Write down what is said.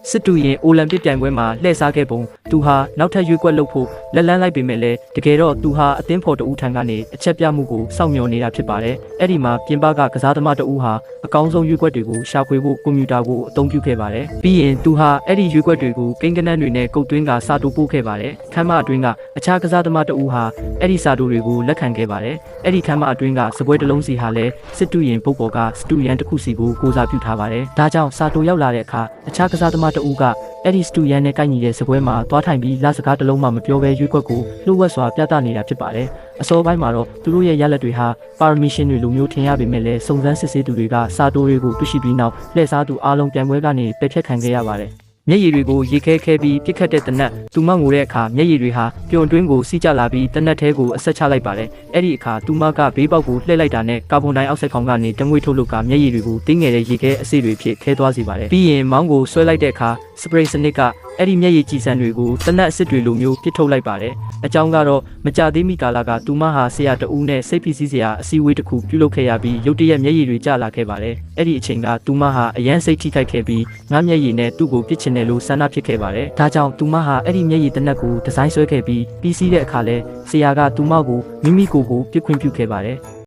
စစ်တူရင်အိုလံပစ်ပြိုင်ပွဲမှာလှည့်စားခဲ့ပုံသူဟာနောက်ထပ်ရွေးကွက်လုပ်ဖို့လက်လန်းလိုက်ပေမဲ့လည်းတကယ်တော့သူဟာအသင်းဖော်တဦးထံကနေအချက်ပြမှုကိုစောင့်မျှော်နေတာဖြစ်ပါတယ်။အဲ့ဒီမှာပြင်ပကကစားသမားတဦးဟာအကောင်းဆုံးရွေးကွက်တွေကိုရှာဖွေဖို့ကွန်ပျူတာကိုအသုံးပြုခဲ့ပါတယ်။ပြီးရင်သူဟာအဲ့ဒီရွေးကွက်တွေကိုကိန်းဂဏန်းတွေနဲ့ကုတ်သွင်းကစာတိုပို့ခဲ့ပါတယ်။ခမ်းမအတွင်းကအခြားကစားသမားတဦးဟာအဲ့ဒီစာတိုတွေကိုလက်ခံခဲ့ပါတယ်။အဲ့ဒီခမ်းမအတွင်းကစပွဲတစ်လုံးစီဟာလည်းစစ်တူရင်ပုတ်ပေါ်ကစတူရန်တစ်ခုစီကိုကိုစားပြုထားပါတယ်။ဒါကြောင့်စာတိုရောက်လာတဲ့အခါအခြားကစားသမားတဦးကအဲ့ဒီစတူရန်နဲ့ကိုက်ညီတဲ့စပွဲမှာသွားထိုင်ပြီးလစကားတစ်လုံးမှမပြောဘဲရွေးကွက်ကိုလှုပ်ဝက်စွာပြသနေတာဖြစ်ပါတယ်။အစောပိုင်းမှာတော့သူတို့ရဲ့ရလဒ်တွေဟာပါရမီရှင်တွေလိုမျိုးထင်ရပေမဲ့လည်းစုံစမ်းစစ်ဆေးသူတွေကစာတိုတွေကိုတွေ့ရှိပြီးနောက်လှည့်စားသူအားလုံးပြိုင်ပွဲကနေပယ်ဖျက်ခံခဲ့ရပါတယ်။မျက်ရည်တွေကိုရေခဲခဲပြီးပြစ်ခတ်တဲ့တနက်သူမငိုတဲ့အခါမျက်ရည်တွေဟာပျော်တွင်းကိုစီးကျလာပြီးတနက်ထဲကိုအဆက်ချလိုက်ပါတယ်။အဲ့ဒီအခါသူမကဘေးပေါက်ကိုလှည့်လိုက်တာနဲ့ကာဗွန်ဒိုင်အောက်ဆိုက်ခေါင်ကနေတငွေထုတ်လို့ကမျက်ရည်တွေကိုတင်းငယ်တဲ့ရေခဲအဆိပ်တွေဖြစ်ခဲသွားစေပါတယ်။ပြီးရင်မောင်းကိုဆွဲလိုက်တဲ့အခါစပရိတ်စနစ်ကအဲ့ဒီမျက်ရည်ကြည်စံတွေကိုတနက်အစ်စ်တွေလိုမျိုးပြစ်ထုတ်လိုက်ပါတယ်။အကြောင်းကတော့မကြသေးမီကာလကသူမဟာဆရာတဦးနဲ့စိတ်ဖိစီးစရာအစည်းအဝေးတစ်ခုပြုလုပ်ခဲ့ရပြီးရုတ်တရက်မျက်ရည်တွေကျလာခဲ့ပါတယ်။အဲ့ဒီအချိန်ကသူမဟာအရန်စိတ်ထိခိုက်ခဲ့ပြီးငါးမျက်ရည်နဲ့သူ့ကိုပြစ်ချင်တယ်လို့ဆန္ဒဖြစ်ခဲ့ပါတယ်။ဒါကြောင့်သူမဟာအဲ့ဒီမျက်ရည်တနက်ကိုဒီဇိုင်းဆွဲခဲ့ပြီးပြီးစီးတဲ့အခါလဲဆရာကသူမကိုမိမိကိုယ်ကိုပြစ်ခွင့်ပြုခဲ့ပါတယ်။